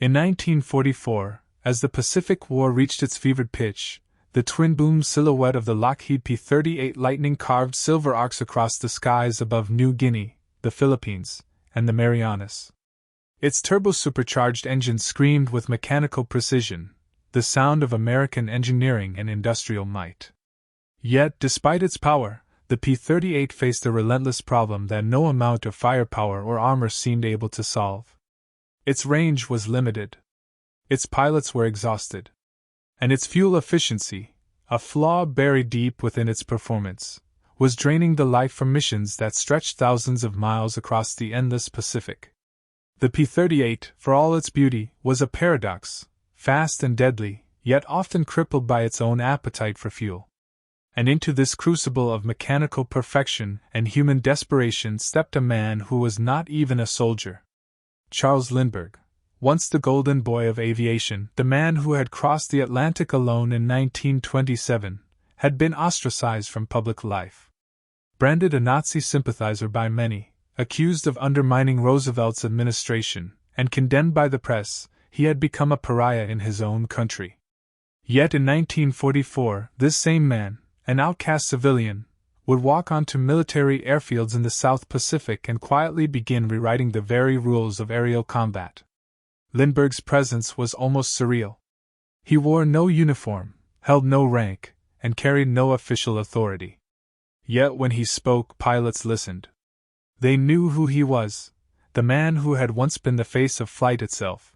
In 1944, as the Pacific War reached its fevered pitch, the twin-boom silhouette of the Lockheed P-38 lightning carved silver arcs across the skies above New Guinea, the Philippines, and the Marianas. Its turbo-supercharged engine screamed with mechanical precision, the sound of American engineering and industrial might. Yet, despite its power, the P-38 faced a relentless problem that no amount of firepower or armor seemed able to solve. Its range was limited. Its pilots were exhausted. And its fuel efficiency, a flaw buried deep within its performance, was draining the life from missions that stretched thousands of miles across the endless Pacific. The P-38, for all its beauty, was a paradox, fast and deadly, yet often crippled by its own appetite for fuel. And into this crucible of mechanical perfection and human desperation stepped a man who was not even a soldier. Charles Lindbergh, once the golden boy of aviation, the man who had crossed the Atlantic alone in 1927, had been ostracized from public life. Branded a Nazi sympathizer by many, accused of undermining Roosevelt's administration, and condemned by the press, he had become a pariah in his own country. Yet in 1944, this same man, an outcast civilian, would walk onto military airfields in the South Pacific and quietly begin rewriting the very rules of aerial combat. Lindbergh's presence was almost surreal. He wore no uniform, held no rank, and carried no official authority. Yet when he spoke, pilots listened. They knew who he was, the man who had once been the face of flight itself.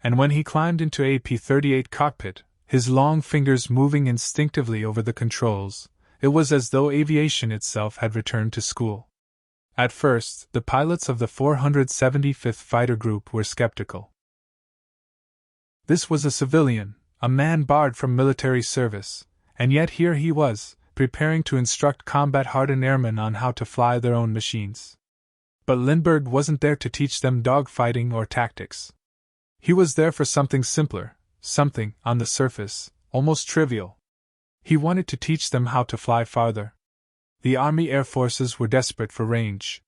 And when he climbed into a P-38 cockpit, his long fingers moving instinctively over the controls, it was as though aviation itself had returned to school. At first, the pilots of the 475th Fighter Group were skeptical. This was a civilian, a man barred from military service, and yet here he was, preparing to instruct combat-hardened airmen on how to fly their own machines. But Lindbergh wasn't there to teach them dogfighting or tactics. He was there for something simpler, something, on the surface, almost trivial. He wanted to teach them how to fly farther. The Army Air Forces were desperate for range.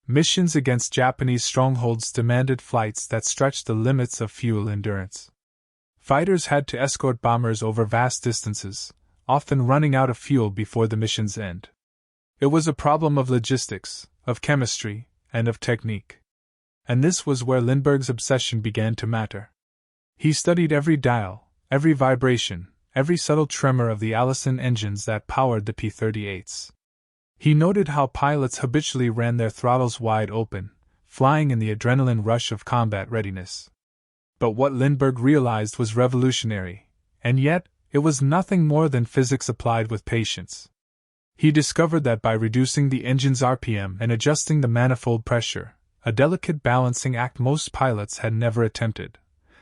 Missions against Japanese strongholds demanded flights that stretched the limits of fuel endurance. Fighters had to escort bombers over vast distances, often running out of fuel before the mission's end. It was a problem of logistics, of chemistry, and of technique. And this was where Lindbergh's obsession began to matter. He studied every dial, every vibration, every subtle tremor of the Allison engines that powered the P-38s. He noted how pilots habitually ran their throttles wide open, flying in the adrenaline rush of combat readiness. But what Lindbergh realized was revolutionary, and yet, it was nothing more than physics applied with patience. He discovered that by reducing the engine's RPM and adjusting the manifold pressure, a delicate balancing act most pilots had never attempted,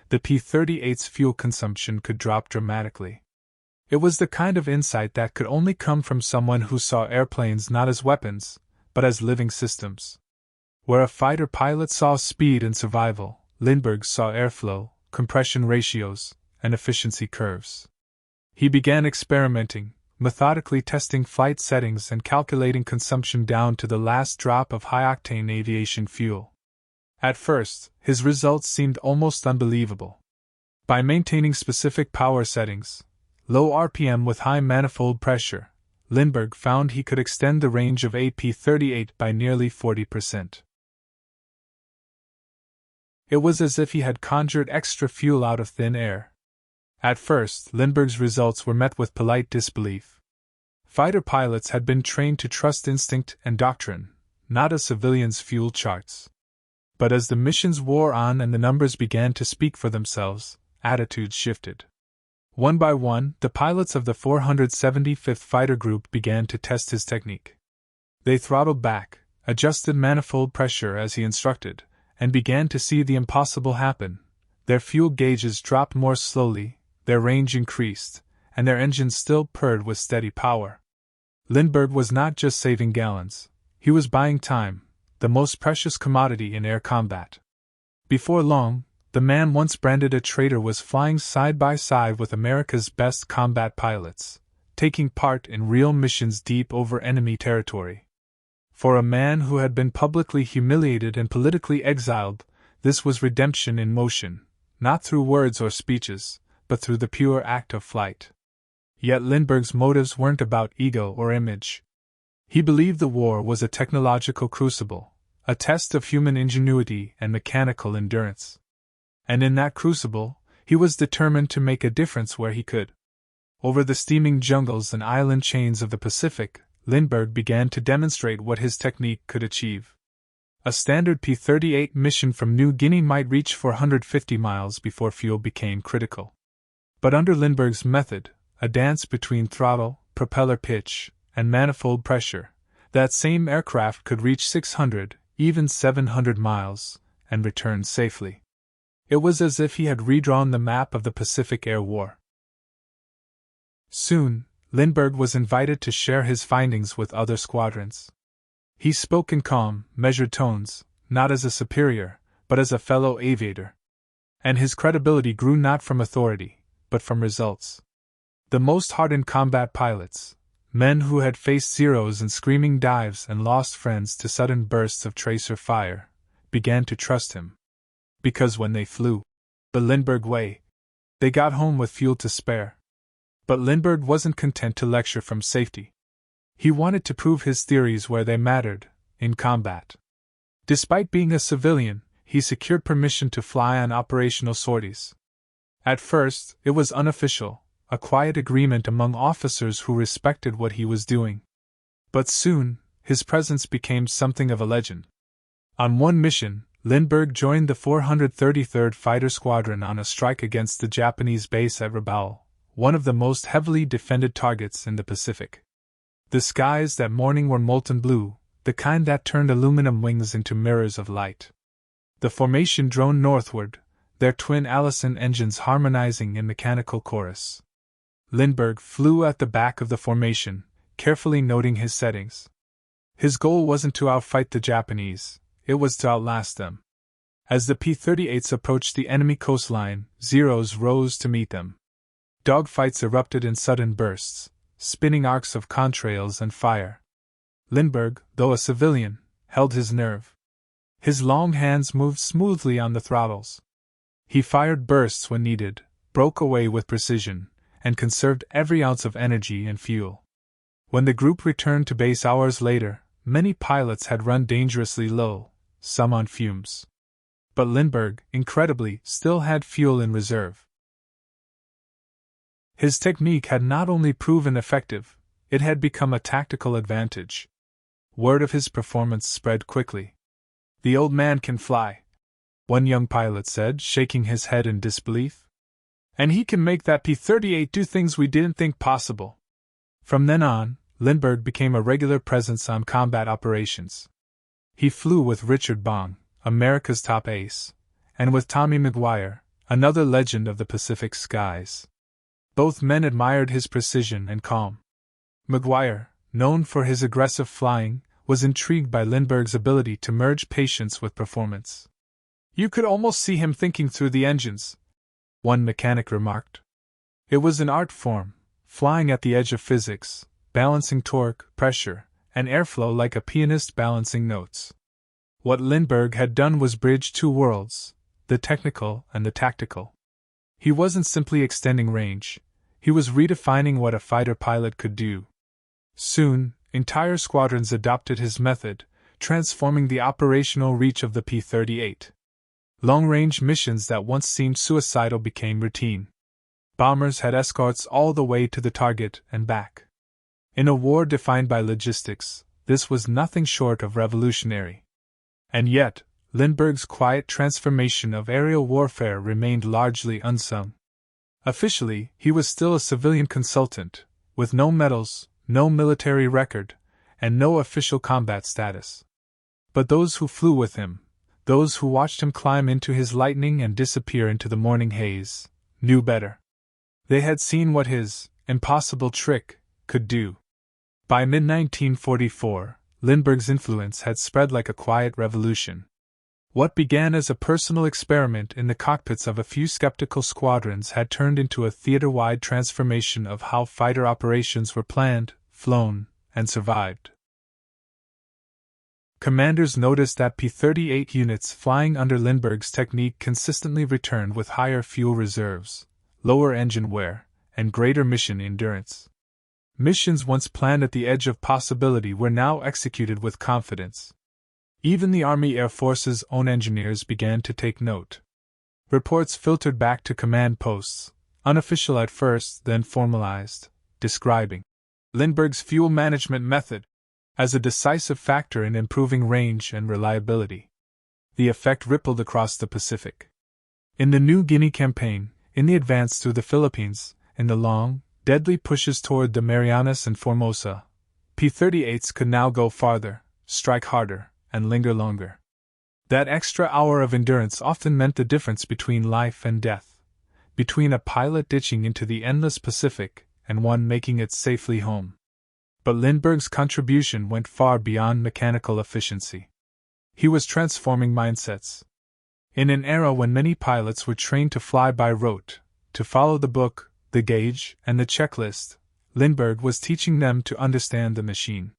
the P-38's fuel consumption could drop dramatically. It was the kind of insight that could only come from someone who saw airplanes not as weapons, but as living systems. Where a fighter pilot saw speed and survival, Lindbergh saw airflow, compression ratios, and efficiency curves. He began experimenting, methodically testing flight settings and calculating consumption down to the last drop of high-octane aviation fuel. At first, his results seemed almost unbelievable. By maintaining specific power settings, low RPM with high manifold pressure, Lindbergh found he could extend the range of a P-38 by nearly 40%. It was as if he had conjured extra fuel out of thin air. At first, Lindbergh's results were met with polite disbelief. Fighter pilots had been trained to trust instinct and doctrine, not a civilian's fuel charts. But as the missions wore on and the numbers began to speak for themselves, attitudes shifted. One by one, the pilots of the 475th Fighter Group began to test his technique. They throttled back, adjusted manifold pressure as he instructed, and began to see the impossible happen. Their fuel gauges dropped more slowly, their range increased, and their engines still purred with steady power. Lindbergh was not just saving gallons, he was buying time, the most precious commodity in air combat. Before long, the man once branded a traitor was flying side by side with America's best combat pilots, taking part in real missions deep over enemy territory. For a man who had been publicly humiliated and politically exiled, this was redemption in motion, not through words or speeches, but through the pure act of flight. Yet Lindbergh's motives weren't about ego or image. He believed the war was a technological crucible, a test of human ingenuity and mechanical endurance. And in that crucible, he was determined to make a difference where he could. Over the steaming jungles and island chains of the Pacific, Lindbergh began to demonstrate what his technique could achieve. A standard P-38 mission from New Guinea might reach 450 miles before fuel became critical. But under Lindbergh's method, a dance between throttle, propeller pitch, and manifold pressure, that same aircraft could reach 600, even 700 miles, and return safely. It was as if he had redrawn the map of the Pacific Air War. Soon, Lindbergh was invited to share his findings with other squadrons. He spoke in calm, measured tones, not as a superior, but as a fellow aviator. And his credibility grew not from authority, but from results. The most hardened combat pilots, men who had faced zeros and screaming dives and lost friends to sudden bursts of tracer fire, began to trust him. Because when they flew the Lindbergh way, they got home with fuel to spare. But Lindbergh wasn't content to lecture from safety. He wanted to prove his theories where they mattered, in combat. Despite being a civilian, he secured permission to fly on operational sorties. At first, it was unofficial, a quiet agreement among officers who respected what he was doing. But soon, his presence became something of a legend. On one mission, Lindbergh joined the 433rd Fighter Squadron on a strike against the Japanese base at Rabaul, one of the most heavily defended targets in the Pacific. The skies that morning were molten blue, the kind that turned aluminum wings into mirrors of light. The formation droned northward, their twin Allison engines harmonizing in mechanical chorus. Lindbergh flew at the back of the formation, carefully noting his settings. His goal wasn't to outfight the Japanese, it was to outlast them. As the P-38s approached the enemy coastline, Zeros rose to meet them. Dogfights erupted in sudden bursts, spinning arcs of contrails and fire. Lindbergh, though a civilian, held his nerve. His long hands moved smoothly on the throttles. He fired bursts when needed, broke away with precision, and conserved every ounce of energy and fuel. When the group returned to base hours later, many pilots had run dangerously low, some on fumes. But Lindbergh, incredibly, still had fuel in reserve. His technique had not only proven effective, it had become a tactical advantage. Word of his performance spread quickly. "The old man can fly," one young pilot said, shaking his head in disbelief. "And he can make that P-38 do things we didn't think possible." From then on, Lindbergh became a regular presence on combat operations. He flew with Richard Bong, America's top ace, and with Tommy McGuire, another legend of the Pacific skies. Both men admired his precision and calm. McGuire, known for his aggressive flying, was intrigued by Lindbergh's ability to merge patience with performance. "You could almost see him thinking through the engines," one mechanic remarked. It was an art form, flying at the edge of physics, balancing torque, pressure, and airflow like a pianist balancing notes. What Lindbergh had done was bridge two worlds, the technical and the tactical. He wasn't simply extending range, he was redefining what a fighter pilot could do. Soon, entire squadrons adopted his method, transforming the operational reach of the P-38. Long-range missions that once seemed suicidal became routine. Bombers had escorts all the way to the target and back. In a war defined by logistics, this was nothing short of revolutionary. And yet, Lindbergh's quiet transformation of aerial warfare remained largely unsung. Officially, he was still a civilian consultant, with no medals, no military record, and no official combat status. But those who flew with him, those who watched him climb into his lightning and disappear into the morning haze, knew better. They had seen what his impossible trick could do. By mid-1944, Lindbergh's influence had spread like a quiet revolution. What began as a personal experiment in the cockpits of a few skeptical squadrons had turned into a theater-wide transformation of how fighter operations were planned, flown, and survived. Commanders noticed that P-38 units flying under Lindbergh's technique consistently returned with higher fuel reserves, lower engine wear, and greater mission endurance. Missions once planned at the edge of possibility were now executed with confidence. Even the Army Air Force's own engineers began to take note. Reports filtered back to command posts, unofficial at first, then formalized, describing Lindbergh's fuel management method as a decisive factor in improving range and reliability. The effect rippled across the Pacific. In the New Guinea campaign, in the advance through the Philippines, in the long, deadly pushes toward the Marianas and Formosa, P-38s could now go farther, strike harder, and linger longer. That extra hour of endurance often meant the difference between life and death, between a pilot ditching into the endless Pacific and one making it safely home. But Lindbergh's contribution went far beyond mechanical efficiency. He was transforming mindsets. In an era when many pilots were trained to fly by rote, to follow the book, the gauge, and the checklist, Lindbergh was teaching them to understand the machine.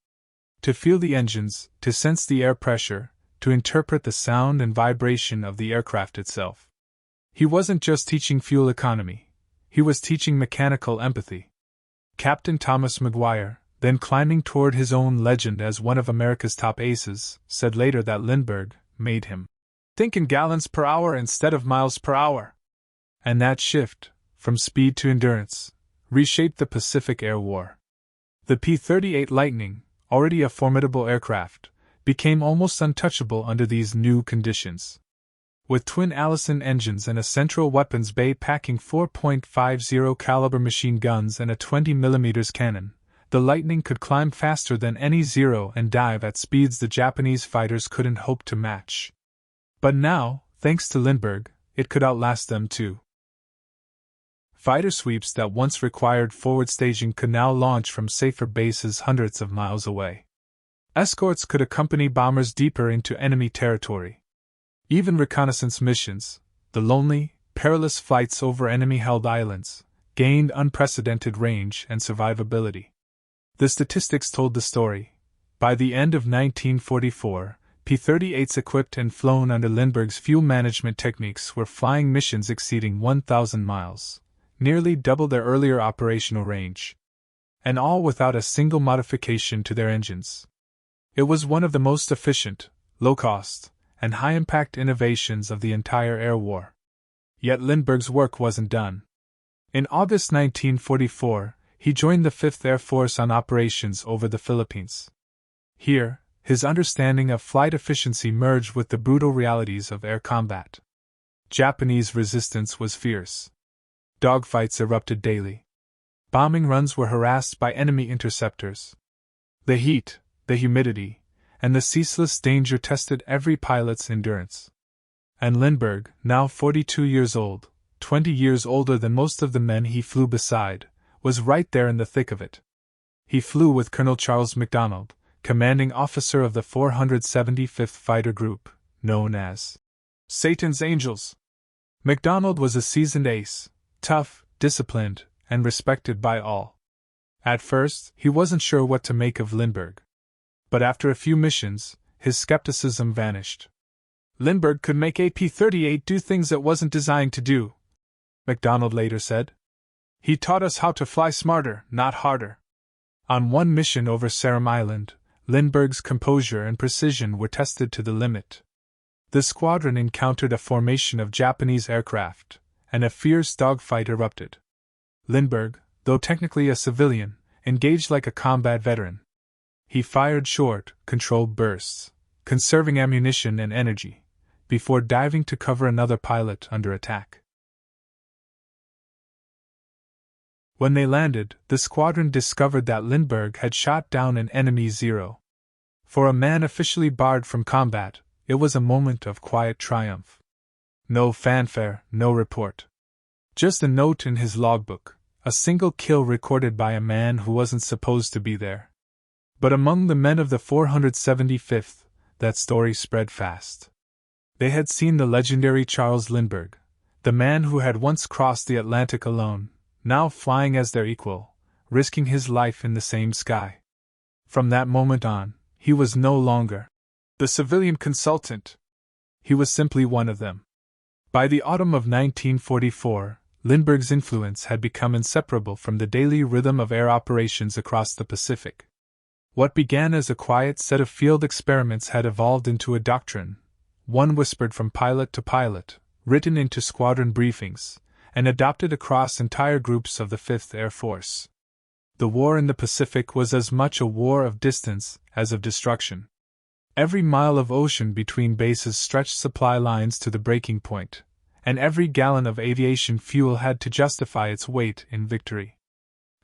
To feel the engines, to sense the air pressure, to interpret the sound and vibration of the aircraft itself. He wasn't just teaching fuel economy, he was teaching mechanical empathy. Captain Thomas McGuire, then climbing toward his own legend as one of America's top aces, said later that Lindbergh made him think in gallons per hour instead of miles per hour. And that shift, from speed to endurance, reshaped the Pacific Air War. The P-38 Lightning, already a formidable aircraft, became almost untouchable under these new conditions. With twin Allison engines and a central weapons bay packing 4.50 caliber machine guns and a 20mm cannon, the Lightning could climb faster than any Zero and dive at speeds the Japanese fighters couldn't hope to match. But now, thanks to Lindbergh, it could outlast them too. Fighter sweeps that once required forward staging could now launch from safer bases hundreds of miles away. Escorts could accompany bombers deeper into enemy territory. Even reconnaissance missions, the lonely, perilous flights over enemy-held islands, gained unprecedented range and survivability. The statistics told the story. By the end of 1944, P-38s equipped and flown under Lindbergh's fuel management techniques were flying missions exceeding 1,000 miles, nearly double their earlier operational range. And all without a single modification to their engines. It was one of the most efficient, low-cost, and high-impact innovations of the entire air war. Yet Lindbergh's work wasn't done. In August 1944, he joined the 5th Air Force on operations over the Philippines. Here, his understanding of flight efficiency merged with the brutal realities of air combat. Japanese resistance was fierce. Dogfights erupted daily. Bombing runs were harassed by enemy interceptors. The heat, the humidity, and the ceaseless danger tested every pilot's endurance. And Lindbergh, now 42 years old, 20 years older than most of the men he flew beside, was right there in the thick of it. He flew with Colonel Charles MacDonald, commanding officer of the 475th Fighter Group, known as Satan's Angels. MacDonald was a seasoned ace, tough, disciplined, and respected by all. At first, he wasn't sure what to make of Lindbergh. But after a few missions, his skepticism vanished. Lindbergh could make a P-38 do things it wasn't designed to do, MacDonald later said. He taught us how to fly smarter, not harder. On one mission over Sarum Island, Lindbergh's composure and precision were tested to the limit. The squadron encountered a formation of Japanese aircraft, and a fierce dogfight erupted. Lindbergh, though technically a civilian, engaged like a combat veteran. He fired short, controlled bursts, conserving ammunition and energy, before diving to cover another pilot under attack. When they landed, the squadron discovered that Lindbergh had shot down an enemy Zero. For a man officially barred from combat, it was a moment of quiet triumph. No fanfare, no report. Just a note in his logbook, a single kill recorded by a man who wasn't supposed to be there. But among the men of the 475th, that story spread fast. They had seen the legendary Charles Lindbergh, the man who had once crossed the Atlantic alone, now flying as their equal, risking his life in the same sky. From that moment on, he was no longer The civilian consultant. He was simply one of them. By the autumn of 1944, Lindbergh's influence had become inseparable from the daily rhythm of air operations across the Pacific. What began as a quiet set of field experiments had evolved into a doctrine, one whispered from pilot to pilot, written into squadron briefings, and adopted across entire groups of the 5th Air Force. The war in the Pacific was as much a war of distance as of destruction. Every mile of ocean between bases stretched supply lines to the breaking point, and every gallon of aviation fuel had to justify its weight in victory.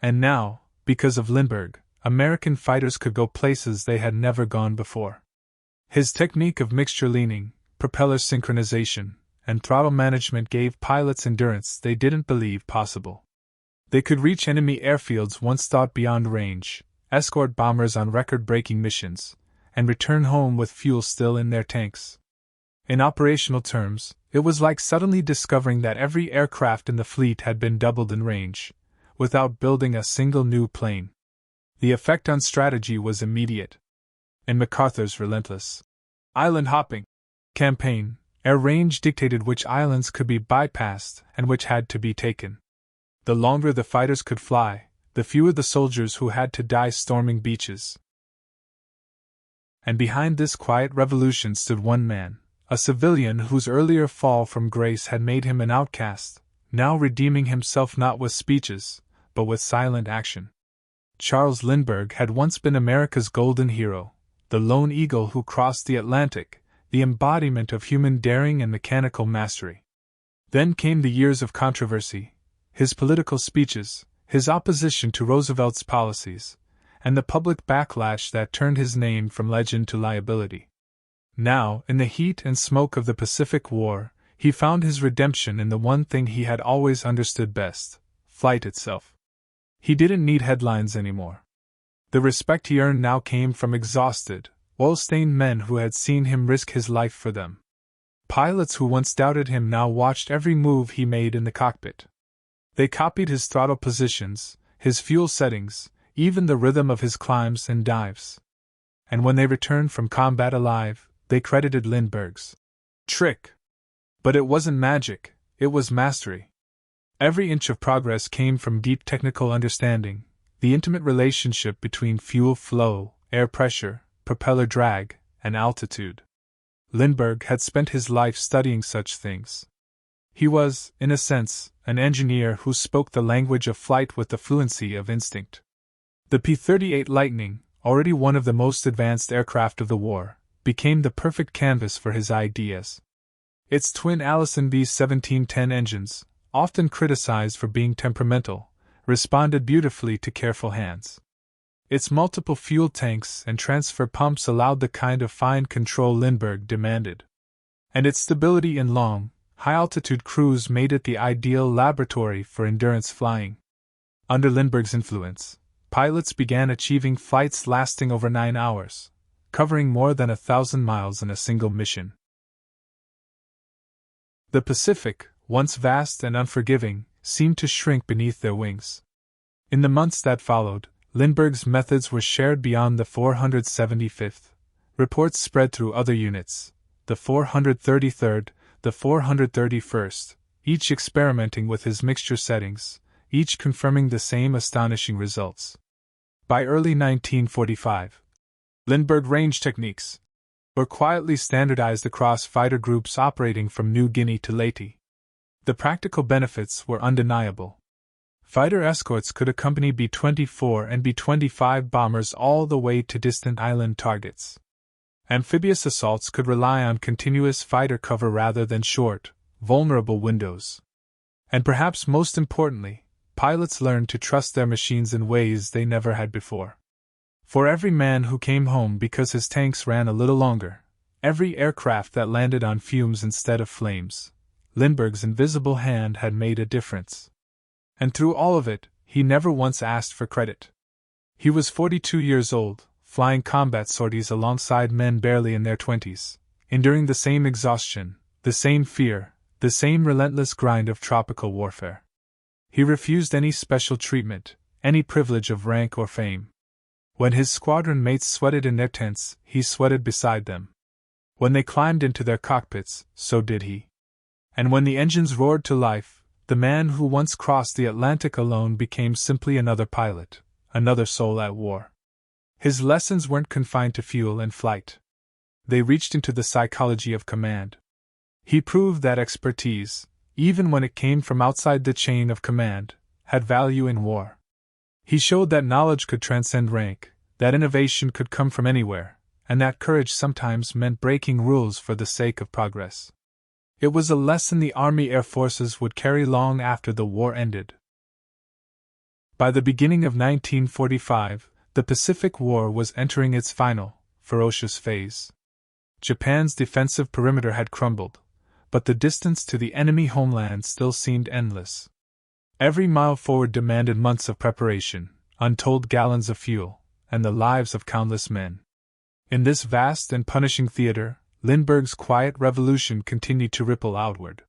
And now, because of Lindbergh, American fighters could go places they had never gone before. His technique of mixture leaning, propeller synchronization, and throttle management gave pilots endurance they didn't believe possible. They could reach enemy airfields once thought beyond range, escort bombers on record-breaking missions, and return home with fuel still in their tanks. In operational terms, it was like suddenly discovering that every aircraft in the fleet had been doubled in range, without building a single new plane. The effect on strategy was immediate. In MacArthur's relentless island-hopping campaign, air range dictated which islands could be bypassed and which had to be taken. The longer the fighters could fly, the fewer the soldiers who had to die storming beaches. And behind this quiet revolution stood one man, a civilian whose earlier fall from grace had made him an outcast, now redeeming himself not with speeches, but with silent action. Charles Lindbergh had once been America's golden hero, the lone eagle who crossed the Atlantic, the embodiment of human daring and mechanical mastery. Then came the years of controversy, his political speeches, his opposition to Roosevelt's policies, and the public backlash that turned his name from legend to liability. Now, in the heat and smoke of the Pacific War, he found his redemption in the one thing he had always understood best: flight itself. He didn't need headlines anymore. The respect he earned now came from exhausted, oil-stained men who had seen him risk his life for them. Pilots who once doubted him now watched every move he made in the cockpit. They copied his throttle positions, his fuel settings, even the rhythm of his climbs and dives. And when they returned from combat alive, they credited Lindbergh's trick. But it wasn't magic, it was mastery. Every inch of progress came from deep technical understanding, the intimate relationship between fuel flow, air pressure, propeller drag, and altitude. Lindbergh had spent his life studying such things. He was, in a sense, an engineer who spoke the language of flight with the fluency of instinct. The P-38 Lightning, already one of the most advanced aircraft of the war, became the perfect canvas for his ideas. Its twin Allison B-1710 engines, often criticized for being temperamental, responded beautifully to careful hands. Its multiple fuel tanks and transfer pumps allowed the kind of fine control Lindbergh demanded. And its stability in long, high-altitude cruise made it the ideal laboratory for endurance flying. Under Lindbergh's influence, pilots began achieving flights lasting over 9 hours, covering more than 1,000 miles in a single mission. The Pacific, once vast and unforgiving, seemed to shrink beneath their wings. In the months that followed, Lindbergh's methods were shared beyond the 475th. Reports spread through other units, the 433rd, the 431st, each experimenting with his mixture settings, each confirming the same astonishing results. By early 1945, Lindbergh range techniques were quietly standardized across fighter groups operating from New Guinea to Leyte. The practical benefits were undeniable. Fighter escorts could accompany B-24 and B-25 bombers all the way to distant island targets. Amphibious assaults could rely on continuous fighter cover rather than short, vulnerable windows. And perhaps most importantly, pilots learned to trust their machines in ways they never had before. For every man who came home because his tanks ran a little longer, every aircraft that landed on fumes instead of flames, Lindbergh's invisible hand had made a difference. And through all of it, he never once asked for credit. He was 42 years old, flying combat sorties alongside men barely in their 20s, enduring the same exhaustion, the same fear, the same relentless grind of tropical warfare. He refused any special treatment, any privilege of rank or fame. When his squadron mates sweated in their tents, he sweated beside them. When they climbed into their cockpits, so did he. And when the engines roared to life, the man who once crossed the Atlantic alone became simply another pilot, another soul at war. His lessons weren't confined to fuel and flight. They reached into the psychology of command. He proved that expertise, even when it came from outside the chain of command, had value in war. He showed that knowledge could transcend rank, that innovation could come from anywhere, and that courage sometimes meant breaking rules for the sake of progress. It was a lesson the Army Air Forces would carry long after the war ended. By the beginning of 1945, the Pacific War was entering its final, ferocious phase. Japan's defensive perimeter had crumbled, but the distance to the enemy homeland still seemed endless. Every mile forward demanded months of preparation, untold gallons of fuel, and the lives of countless men. In this vast and punishing theater, Lindbergh's quiet revolution continued to ripple outward.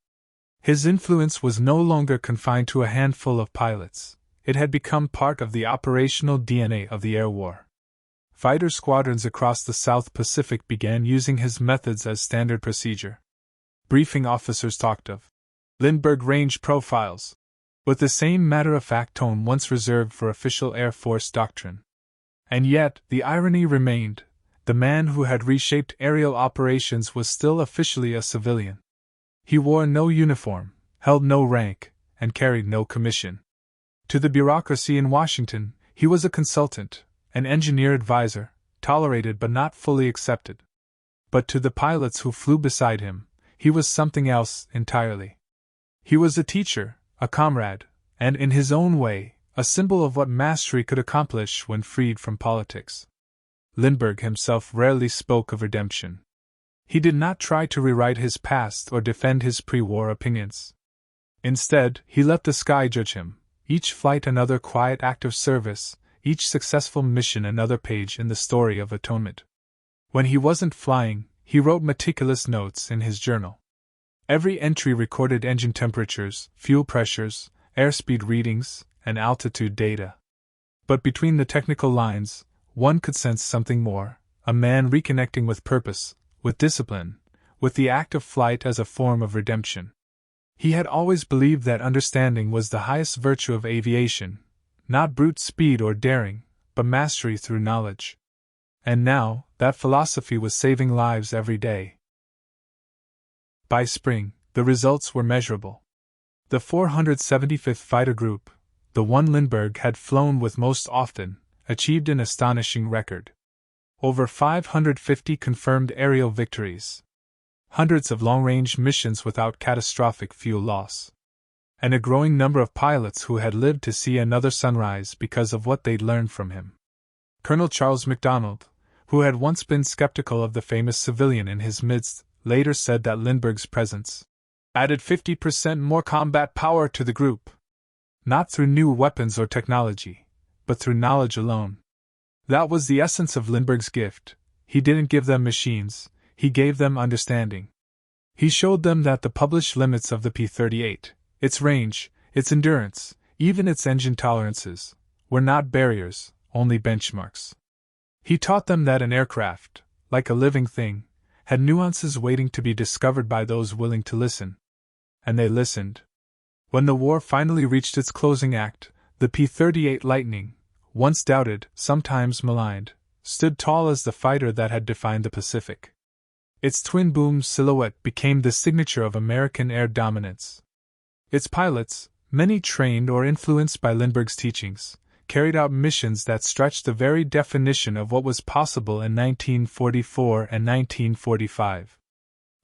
His influence was no longer confined to a handful of pilots. It had become part of the operational DNA of the air war. Fighter squadrons across the South Pacific began using his methods as standard procedure. Briefing officers talked of Lindbergh range profiles, with the same matter-of-fact tone once reserved for official Air Force doctrine. And yet, the irony remained. The man who had reshaped aerial operations was still officially a civilian. He wore no uniform, held no rank, and carried no commission. To the bureaucracy in Washington, he was a consultant, an engineer advisor, tolerated but not fully accepted. But to the pilots who flew beside him, he was something else entirely. He was a teacher, a comrade, and in his own way, a symbol of what mastery could accomplish when freed from politics. Lindbergh himself rarely spoke of redemption. He did not try to rewrite his past or defend his pre-war opinions. Instead, he let the sky judge him, each flight another quiet act of service, each successful mission another page in the story of atonement. When he wasn't flying, he wrote meticulous notes in his journal. Every entry recorded engine temperatures, fuel pressures, airspeed readings, and altitude data. But between the technical lines, one could sense something more, a man reconnecting with purpose, with discipline, with the act of flight as a form of redemption. He had always believed that understanding was the highest virtue of aviation, not brute speed or daring, but mastery through knowledge. And now, that philosophy was saving lives every day. By spring, the results were measurable. The 475th Fighter Group, the one Lindbergh had flown with most often, achieved an astonishing record. Over 550 confirmed aerial victories. Hundreds of long-range missions without catastrophic fuel loss. And a growing number of pilots who had lived to see another sunrise because of what they'd learned from him. Colonel Charles MacDonald, who had once been skeptical of the famous civilian in his midst, later said that Lindbergh's presence added 50% more combat power to the group. Not through new weapons or technology, but through knowledge alone. That was the essence of Lindbergh's gift. He didn't give them machines, he gave them understanding. He showed them that the published limits of the P-38, its range, its endurance, even its engine tolerances, were not barriers, only benchmarks. He taught them that an aircraft, like a living thing, had nuances waiting to be discovered by those willing to listen. And they listened. When the war finally reached its closing act, the P-38 Lightning, once doubted, sometimes maligned, stood tall as the fighter that had defined the Pacific. Its twin-boom silhouette became the signature of American air dominance. Its pilots, many trained or influenced by Lindbergh's teachings, carried out missions that stretched the very definition of what was possible in 1944 and 1945.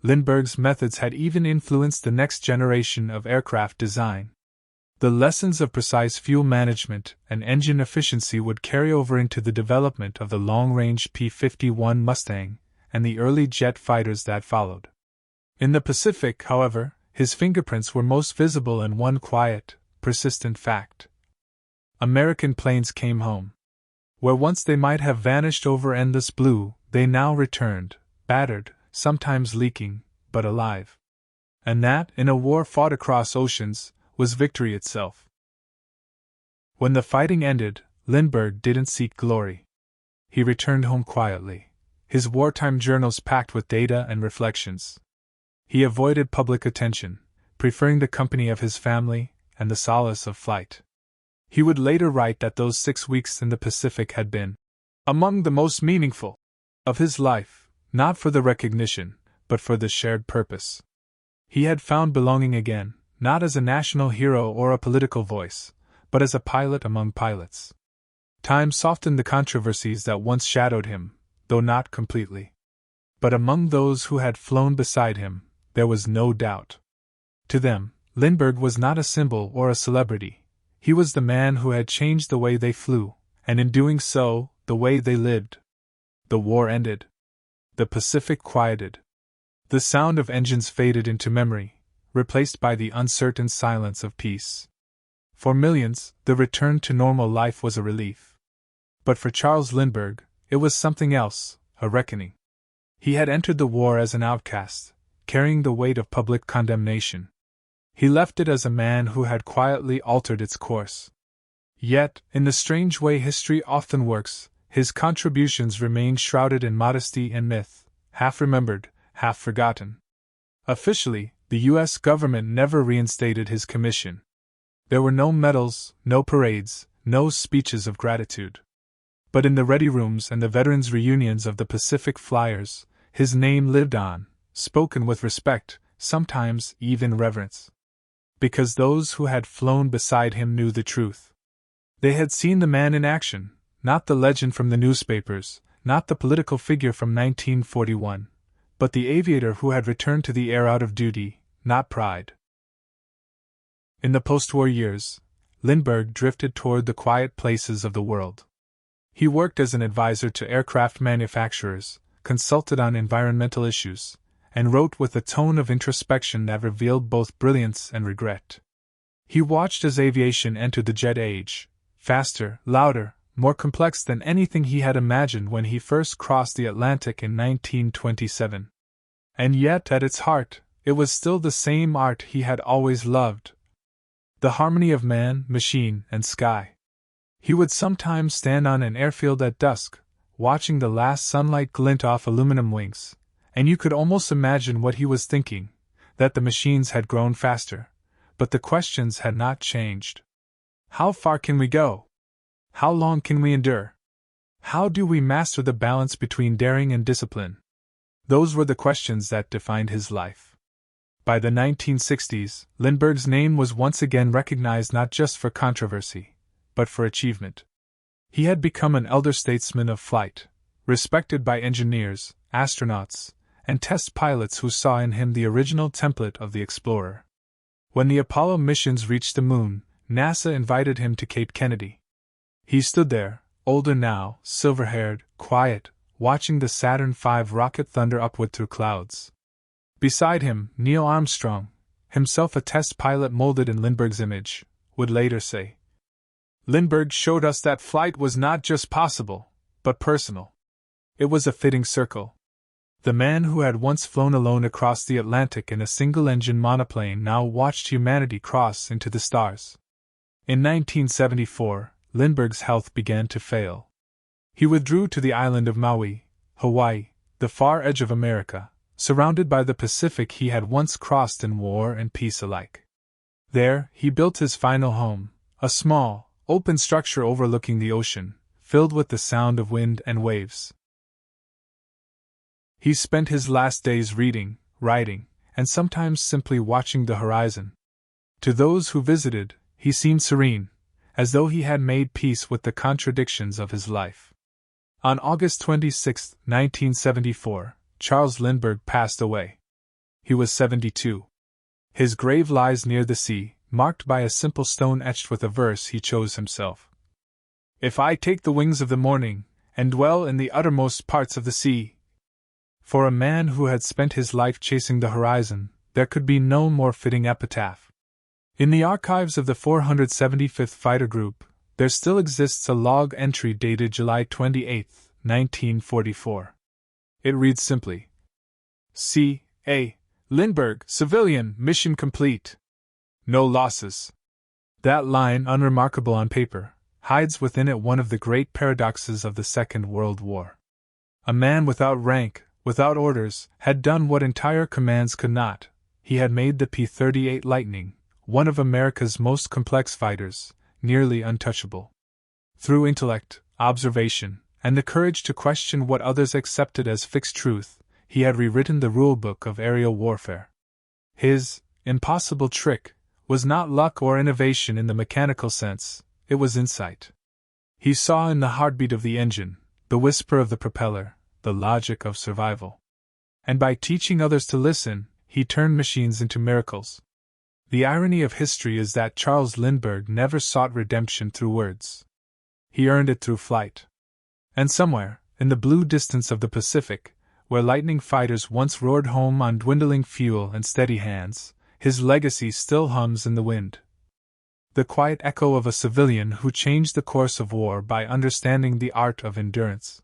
Lindbergh's methods had even influenced the next generation of aircraft design. The lessons of precise fuel management and engine efficiency would carry over into the development of the long-range P-51 Mustang and the early jet fighters that followed. In the Pacific, however, his fingerprints were most visible in one quiet, persistent fact. American planes came home. Where once they might have vanished over endless blue, they now returned, battered, sometimes leaking, but alive. And that, in a war fought across oceans, was victory itself. When the fighting ended, Lindbergh didn't seek glory. He returned home quietly, his wartime journals packed with data and reflections. He avoided public attention, preferring the company of his family and the solace of flight. He would later write that those 6 weeks in the Pacific had been among the most meaningful of his life, not for the recognition, but for the shared purpose. He had found belonging again, not as a national hero or a political voice, but as a pilot among pilots. Time softened the controversies that once shadowed him, though not completely. But among those who had flown beside him, there was no doubt. To them, Lindbergh was not a symbol or a celebrity. He was the man who had changed the way they flew, and in doing so, the way they lived. The war ended. The Pacific quieted. The sound of engines faded into memory, replaced by the uncertain silence of peace. For millions, the return to normal life was a relief. But for Charles Lindbergh, it was something else, a reckoning. He had entered the war as an outcast, carrying the weight of public condemnation. He left it as a man who had quietly altered its course. Yet, in the strange way history often works, his contributions remained shrouded in modesty and myth, half remembered, half forgotten. Officially, the U.S. government never reinstated his commission. There were no medals, no parades, no speeches of gratitude. But in the ready rooms and the veterans' reunions of the Pacific Flyers, his name lived on, spoken with respect, sometimes even reverence. Because those who had flown beside him knew the truth. They had seen the man in action, not the legend from the newspapers, not the political figure from 1941, but the aviator who had returned to the air out of duty, not pride. In the post-war years, Lindbergh drifted toward the quiet places of the world. He worked as an advisor to aircraft manufacturers, consulted on environmental issues, and wrote with a tone of introspection that revealed both brilliance and regret. He watched as aviation entered the jet age, faster, louder, more complex than anything he had imagined when he first crossed the Atlantic in 1927. And yet, at its heart, it was still the same art he had always loved: the harmony of man, machine, and sky. He would sometimes stand on an airfield at dusk, watching the last sunlight glint off aluminum wings, and you could almost imagine what he was thinking: that the machines had grown faster, but the questions had not changed. How far can we go? How long can we endure? How do we master the balance between daring and discipline? Those were the questions that defined his life. By the 1960s, Lindbergh's name was once again recognized not just for controversy, but for achievement. He had become an elder statesman of flight, respected by engineers, astronauts, and test pilots who saw in him the original template of the explorer. When the Apollo missions reached the moon, NASA invited him to Cape Kennedy. He stood there, older now, silver-haired, quiet, watching the Saturn V rocket thunder upward through clouds. Beside him, Neil Armstrong, himself a test pilot molded in Lindbergh's image, would later say, "Lindbergh showed us that flight was not just possible, but personal." It was a fitting circle. The man who had once flown alone across the Atlantic in a single-engine monoplane now watched humanity cross into the stars. In 1974, Lindbergh's health began to fail. He withdrew to the island of Maui, Hawaii, the far edge of America, surrounded by the Pacific he had once crossed in war and peace alike. There, he built his final home, a small, open structure overlooking the ocean, filled with the sound of wind and waves. He spent his last days reading, writing, and sometimes simply watching the horizon. To those who visited, he seemed serene, as though he had made peace with the contradictions of his life. On August 26, 1974, Charles Lindbergh passed away. He was 72. His grave lies near the sea, marked by a simple stone etched with a verse he chose himself. "If I take the wings of the morning, and dwell in the uttermost parts of the sea." For a man who had spent his life chasing the horizon, there could be no more fitting epitaph. In the archives of the 475th Fighter Group, there still exists a log entry dated July 28, 1944. It reads simply, C.A. Lindbergh, civilian, mission complete. No losses. That line, unremarkable on paper, hides within it one of the great paradoxes of the Second World War. A man without rank, without orders, had done what entire commands could not. He had made the P-38 Lightning, one of America's most complex fighters, nearly untouchable. Through intellect, observation, and the courage to question what others accepted as fixed truth, he had rewritten the rulebook of aerial warfare. His impossible trick was not luck or innovation in the mechanical sense, it was insight. He saw in the heartbeat of the engine, the whisper of the propeller, the logic of survival. And by teaching others to listen, he turned machines into miracles. The irony of history is that Charles Lindbergh never sought redemption through words. He earned it through flight. And somewhere, in the blue distance of the Pacific, where Lightning fighters once roared home on dwindling fuel and steady hands, his legacy still hums in the wind. The quiet echo of a civilian who changed the course of war by understanding the art of endurance.